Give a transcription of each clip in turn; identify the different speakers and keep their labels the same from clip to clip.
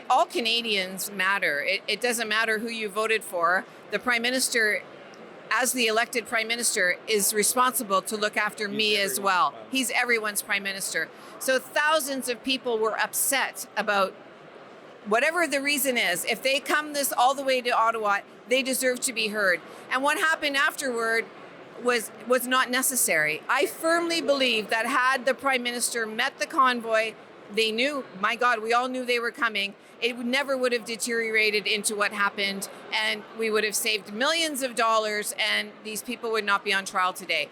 Speaker 1: all Canadians matter. It doesn't matter who you voted for. The Prime Minister, as the elected Prime Minister, is responsible to look after me as well. He's everyone's Prime Minister. So thousands of people were upset about whatever the reason is. If they come this all the way to Ottawa, they deserve to be heard. And what happened afterward was not necessary. I firmly believe that had the Prime Minister met the convoy, they knew, my God, we all knew they were coming. It never would have deteriorated into what happened, and we would have saved millions of dollars, and these people would not be on trial today.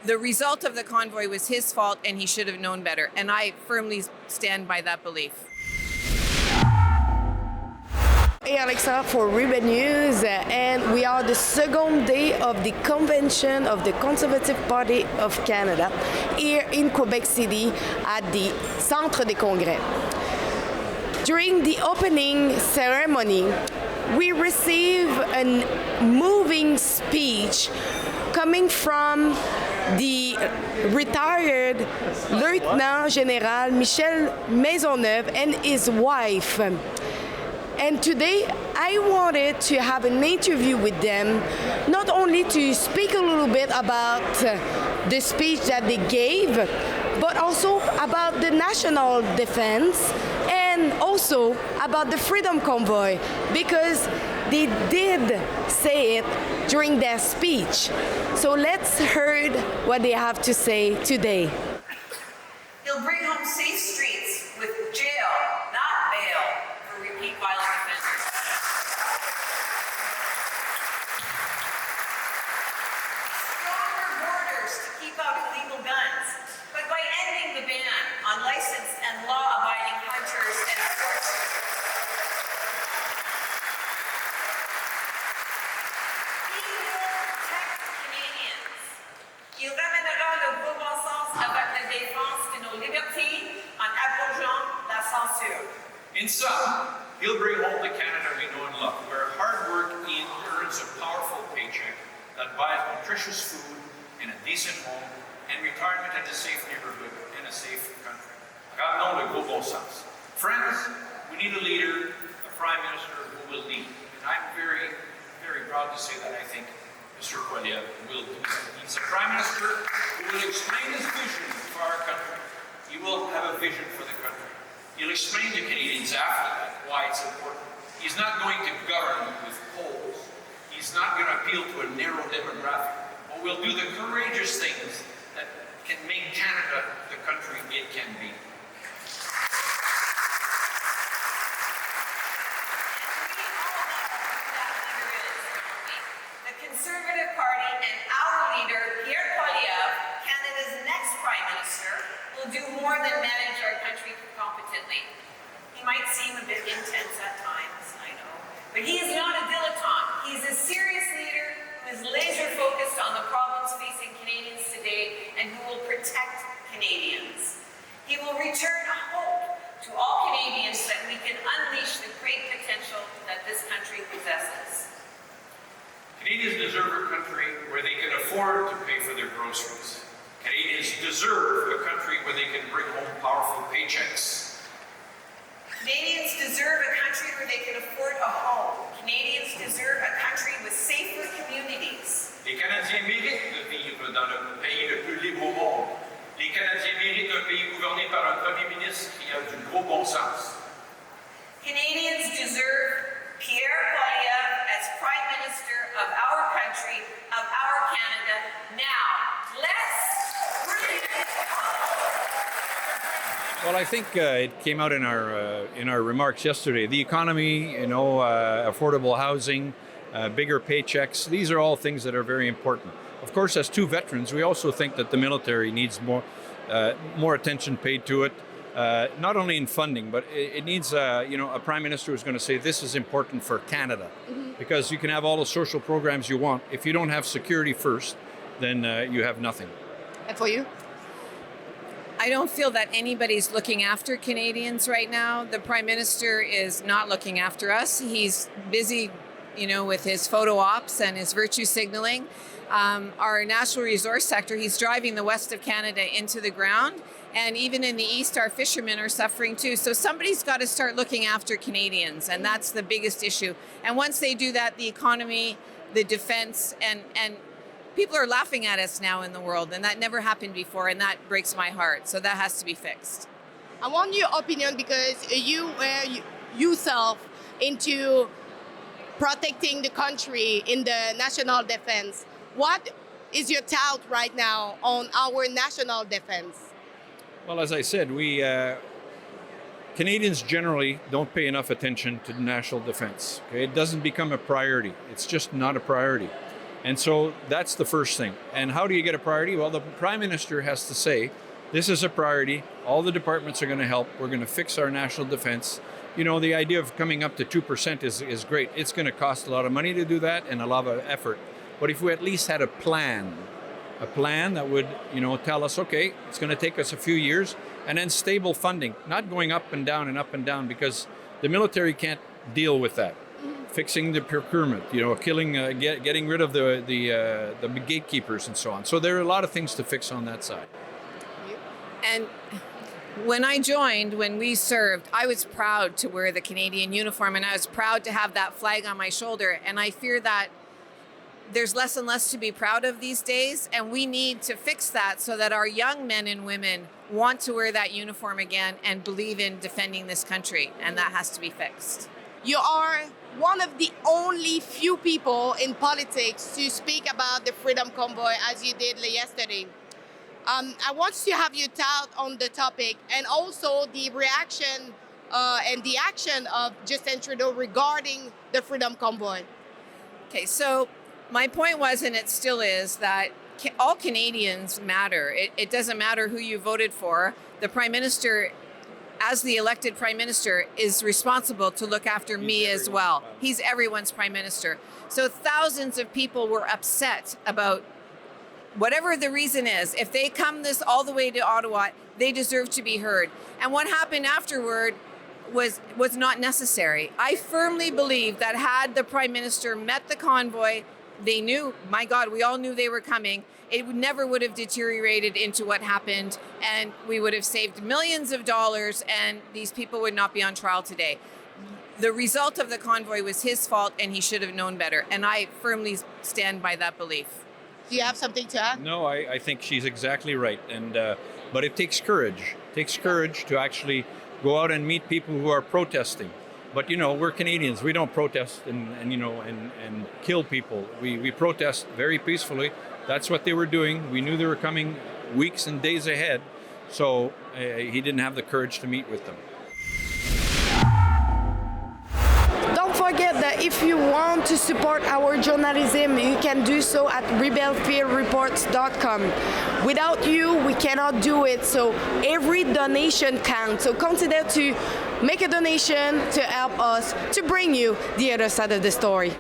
Speaker 1: The result of the convoy was his fault, and he should have known better. And I firmly stand by that belief.
Speaker 2: Hey Alexa for Ribbon News, and we are the second day of the convention of the Conservative Party of Canada here in Quebec City at the Centre des Congrès. During the opening ceremony, we received a moving speech coming from the retired Lieutenant General Michel Maisonneuve and his wife. And today, I wanted to have an interview with them, not only to speak a little bit about the speech that they gave, but also about the national defense and also about the Freedom Convoy, because they did say it during their speech. So let's hear what they have to say today.
Speaker 1: He'll bring home safe streets with jail, not bail, for repeat violent offenders. Stronger borders to keep out illegal guns, but by ending the ban on licensed and law-abiding hunters and sportsmen. He will protect Canadians. Il ramènera le beau bon sens avec la défense de nos libertés en abrogeant la censure.
Speaker 3: In sum, he'll bring home the Canada we know and love, where hard work earns a powerful paycheck that buys nutritious food in a decent home and retirement in a safe neighborhood in a safe country. Ramenons le gros bon sens. Friends, we need a leader, a Prime Minister who will lead. And I'm very, very proud to say that I think Mr. Poilievre will do that. He's a Prime Minister who will explain his vision for our country. He will have a vision for the country. He'll explain to Canadians after that why it's important. He's not going to govern with polls. He's not going to appeal to a narrow demographic. But we'll do the courageous things that can make Canada the country it can be.
Speaker 1: The Conservative Party and our leader, Pierre Poilievre, Canada's next Prime Minister, will do more than manage our country competently. He might seem a bit intense at times, I know, but he is not a dilettante. He's a serious leader who is laser focused on the problems facing Canadians today and who will protect Canadians. He will return hope to all Canadians that we can unleash the great potential that this country possesses.
Speaker 3: Canadians deserve a country where they can afford to pay for their groceries. Canadians deserve a country where they can bring home powerful paychecks.
Speaker 1: Canadians deserve a country where they can afford a home. Canadians deserve a country with safer communities.
Speaker 3: Les Canadiens méritent de vivre dans le pays le plus libre au monde. Les Canadiens méritent un pays gouverné par un Premier ministre qui a du gros bon sens.
Speaker 1: Canadians deserve Pierre Poilievre as Prime Minister of our country, of our Canada. Now, let's bring it home.
Speaker 4: Well, I think it came out in our remarks yesterday. The economy, affordable housing, bigger paychecks. These are all things that are very important. Of course, as two veterans, we also think that the military needs more attention paid to it. Not only in funding, but it needs a Prime Minister who's going to say this is important for Canada, because you can have all the social programs you want. If you don't have security first, then you have nothing.
Speaker 2: And for you?
Speaker 1: I don't feel that anybody's looking after Canadians right now. The Prime Minister is not looking after us. He's busy, with his photo ops and his virtue signaling. Our natural resource sector, he's driving the west of Canada into the ground. And even in the East, our fishermen are suffering too. So somebody's got to start looking after Canadians, and that's the biggest issue. And once they do that, the economy, the defense, and people are laughing at us now in the world, and that never happened before, and that breaks my heart. So that has to be fixed.
Speaker 2: I want your opinion because you were yourself into protecting the country in the national defense. What is your thought right now on our national defense?
Speaker 4: Well, as I said, we Canadians generally don't pay enough attention to national defense. Okay? It doesn't become a priority. It's just not a priority. And so that's the first thing. And how do you get a priority? Well, the Prime Minister has to say, this is a priority. All the departments are going to help. We're going to fix our national defense. You know, the idea of coming up to 2% is great. It's going to cost a lot of money to do that and a lot of effort. But if we at least had a plan that would, tell us, okay, it's going to take us a few years, and then stable funding, not going up and down, because the military can't deal with that. Fixing the procurement, getting rid of the gatekeepers and so on. So there are a lot of things to fix on that side.
Speaker 1: And when I joined, when we served, I was proud to wear the Canadian uniform, and I was proud to have that flag on my shoulder. And I fear that there's less and less to be proud of these days, and we need to fix that so that our young men and women want to wear that uniform again and believe in defending this country, and that has to be fixed.
Speaker 2: You are one of the only few people in politics to speak about the Freedom Convoy as you did yesterday. I want to have your thought on the topic and also the reaction and the action of Justin Trudeau regarding the Freedom Convoy.
Speaker 1: Okay, so my point was, and it still is, that all Canadians matter. It doesn't matter who you voted for. The Prime Minister, as the elected Prime Minister, is responsible to look after me as well. He's everyone's Prime Minister. So thousands of people were upset about whatever the reason is. If they come this all the way to Ottawa, they deserve to be heard. And what happened afterward was not necessary. I firmly believe that had the Prime Minister met the convoy, they knew, my God, we all knew they were coming. It never would have deteriorated into what happened, and we would have saved millions of dollars, and these people would not be on trial today. The result of the convoy was his fault, and he should have known better. And I firmly stand by that belief.
Speaker 2: Do you have something to add?
Speaker 4: No, I think she's exactly right. And but it takes courage. It takes courage to actually go out and meet people who are protesting. But we're Canadians. We don't protest and kill people. We protest very peacefully. That's what they were doing. We knew they were coming weeks and days ahead. So he didn't have the courage to meet with them.
Speaker 2: Don't forget that if you want to support our journalism, you can do so at rebelfieldreports.com. Without you, we cannot do it. So every donation counts. So consider to make a donation to help us to bring you the other side of the story.